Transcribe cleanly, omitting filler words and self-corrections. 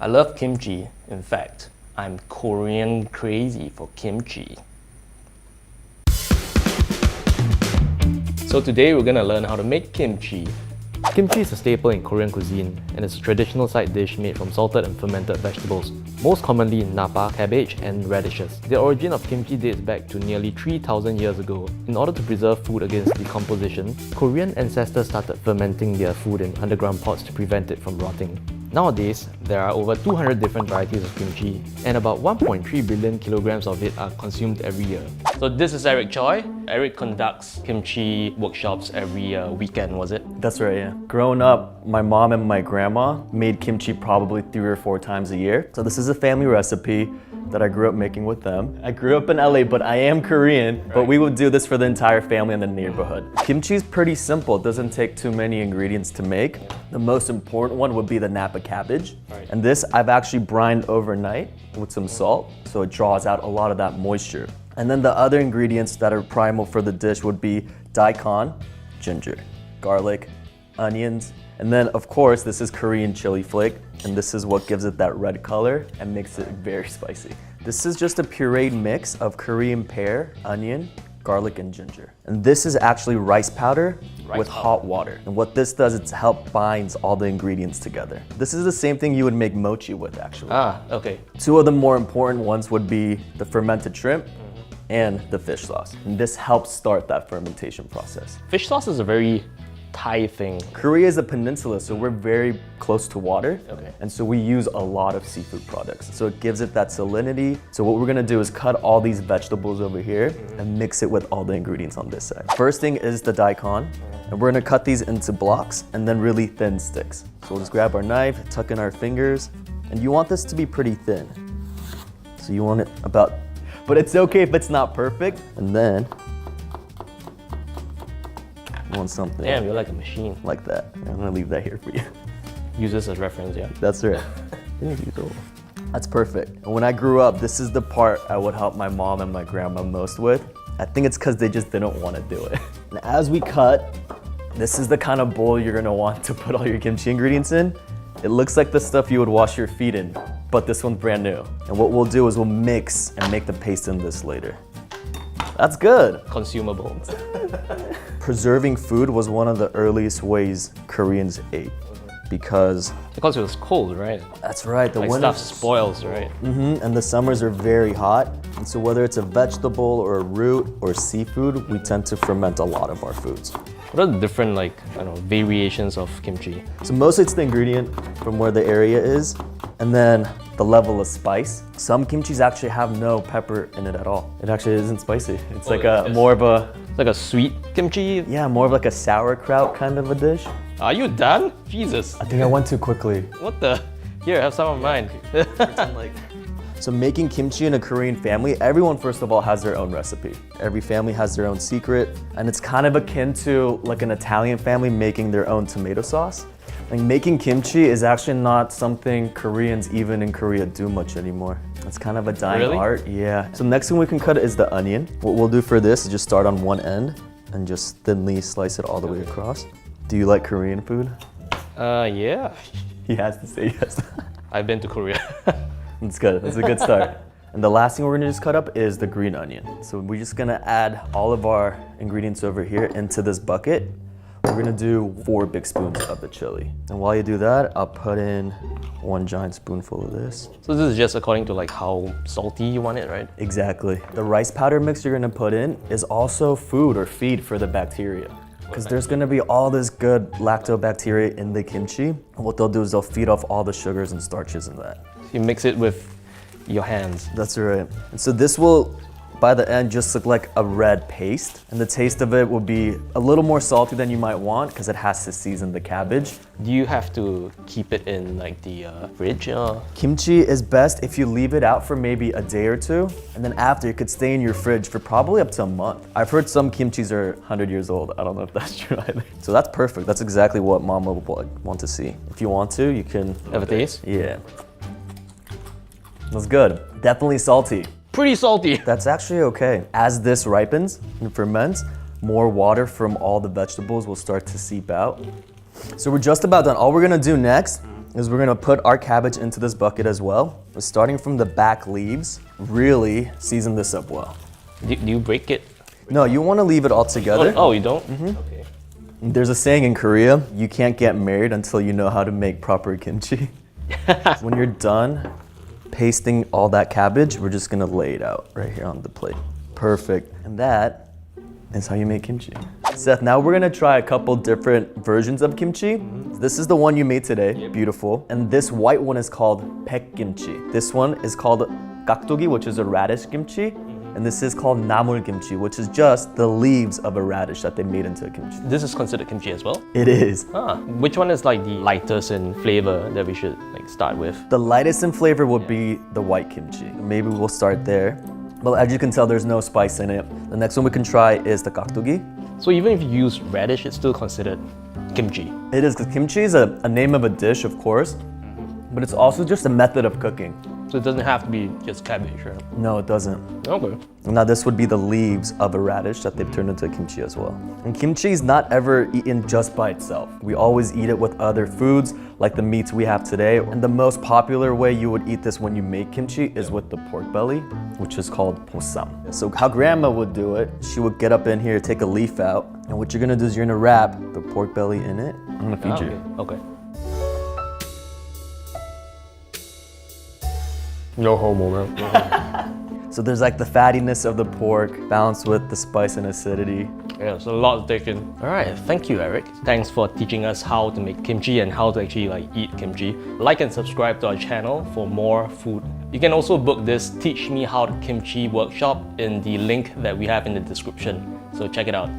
I love kimchi. In fact, I'm Korean crazy for kimchi. So today we're gonna learn how to make kimchi. Kimchi is a staple in Korean cuisine and is a traditional side dish made from salted and fermented vegetables, most commonly napa, cabbage, and radishes. The origin of kimchi dates back to nearly 3,000 years ago. In order to preserve food against decomposition, Korean ancestors started fermenting their food in underground pots to prevent it from rotting. Nowadays, there are over 200 different varieties of kimchi, and about 1.3 billion kilograms of it are consumed every year. So this is Eric Choi. Eric conducts kimchi workshops every weekend, was it? That's right, yeah. Growing up, my mom and my grandma made kimchi probably 3 or 4 times a year. So this is a family recipe that I grew up making with them. I grew up in LA, but I am Korean, but we would do this for the entire family in the neighborhood. Kimchi is pretty simple. It doesn't take too many ingredients to make. The most important one would be the napa cabbage. And this I've actually brined overnight with some salt, so it draws out a lot of that moisture. And then the other ingredients that are primal for the dish would be daikon, ginger, garlic, onions, and then of course this is Korean chili flake, and this is what gives it that red color and makes it very spicy. This is just a pureed mix of Korean pear, onion, garlic, and ginger. And this is actually rice powder with hot water. And what this does, it's help binds all the ingredients together. This is the same thing you would make mochi with, actually. Ah, okay. 2 of the more important ones would be the fermented shrimp and the fish sauce. And this helps start that fermentation process. Fish sauce is a very Thai thing. Korea is a peninsula, so we're very close to water. Okay. And so we use a lot of seafood products. So it gives it that salinity. So what we're gonna do is cut all these vegetables over here and mix it with all the ingredients on this side. First thing is the daikon. And we're gonna cut these into blocks and then really thin sticks. So we'll just grab our knife, tuck in our fingers, and you want this to be pretty thin. So you want it about, but it's okay if it's not perfect. And then want something. Damn, you're like a machine. Like that. I'm gonna leave that here for you. Use this as reference, yeah. That's right. That's perfect. And when I grew up, this is the part I would help my mom and my grandma most with. I think it's because they just didn't want to do it. And as we cut, this is the kind of bowl you're gonna want to put all your kimchi ingredients in. It looks like the stuff you would wash your feet in, but this one's brand new. And what we'll do is we'll mix and make the paste in this later. That's good. Consumable. Preserving food was one of the earliest ways Koreans ate because it was cold, right? That's right. The like winter stuff spoils, right? And the summers are very hot. And so whether it's a vegetable or a root or seafood, we tend to ferment a lot of our foods. What are the different variations of kimchi? So mostly it's the ingredient from where the area is, and then the level of spice. Some kimchis actually have no pepper in it at all. It actually isn't spicy. It's more of a... Like a sweet kimchi? Yeah, more of like a sauerkraut kind of a dish. Are you done? Jesus. I think I went too quickly. What the? Here, have some of mine. So making kimchi in a Korean family, everyone first of all has their own recipe. Every family has their own secret, and it's kind of akin to like an Italian family making their own tomato sauce. Like making kimchi is actually not something Koreans even in Korea do much anymore. It's kind of a dying art, yeah. So next thing we can cut is the onion. What we'll do for this is just start on one end and just thinly slice it all the way across. Do you like Korean food? Yeah. He has to say yes. I've been to Korea. That's good, that's a good start. And the last thing we're gonna just cut up is the green onion. So we're just gonna add all of our ingredients over here into this bucket. We're gonna do 4 big spoons of the chili. And while you do that, I'll put in 1 giant spoonful of this. So this is just according to how salty you want it, right? Exactly. The rice powder mix you're gonna put in is also food or feed for the bacteria. Because there's gonna be all this good lactobacteria in the kimchi. And what they'll do is they'll feed off all the sugars and starches in that. You mix it with your hands. That's right. And so this will, by the end, just look like a red paste. And the taste of it will be a little more salty than you might want because it has to season the cabbage. Do you have to keep it in the fridge? Kimchi is best if you leave it out for maybe a day or 2. And then after, it could stay in your fridge for probably up to a month. I've heard some kimchis are 100 years old. I don't know if that's true either. So that's perfect. That's exactly what Mama would want to see. If you want to, you can... Have a taste? Yeah. That's good. Definitely salty. Pretty salty. That's actually okay. As this ripens and ferments, more water from all the vegetables will start to seep out. So we're just about done. All we're gonna do next is we're gonna put our cabbage into this bucket as well. Starting from the back leaves, really season this up well. Do you break it? No, you wanna leave it all together. Oh, you don't? Okay. There's a saying in Korea, you can't get married until you know how to make proper kimchi. When you're done pasting all that cabbage, we're just gonna lay it out right here on the plate. Perfect. And that is how you make kimchi. Seth, now we're gonna try a couple different versions of kimchi. This is the one you made today, beautiful. And this white one is called baek kimchi. This one is called gaktogi, which is a radish kimchi. And this is called namul kimchi, which is just the leaves of a radish that they made into a kimchi. This is considered kimchi as well? It is. Which one is like the lightest in flavor that we should like start with? The lightest in flavor would be the white kimchi. Maybe we'll start there. Well, as you can tell, there's no spice in it. The next one we can try is the gaktogi. So even if you use radish, it's still considered kimchi. It is, because kimchi is a name of a dish, of course, but it's also just a method of cooking. So it doesn't have to be just cabbage, right? No, it doesn't. Okay. Now this would be the leaves of a radish that they've turned into kimchi as well. And kimchi is not ever eaten just by itself. We always eat it with other foods, like the meats we have today. And the most popular way you would eat this when you make kimchi is with the pork belly, which is called bossam. So how grandma would do it, she would get up in here, take a leaf out, and what you're gonna do is you're gonna wrap the pork belly in it. I'm gonna feed you. Okay. No homo, man. So there's like the fattiness of the pork balanced with the spice and acidity. Yeah, it's a lot to take in. All right, thank you, Eric. Thanks for teaching us how to make kimchi and how to actually like eat kimchi. Like and subscribe to our channel for more food. You can also book this Teach Me How to Kimchi workshop in the link that we have in the description. So check it out.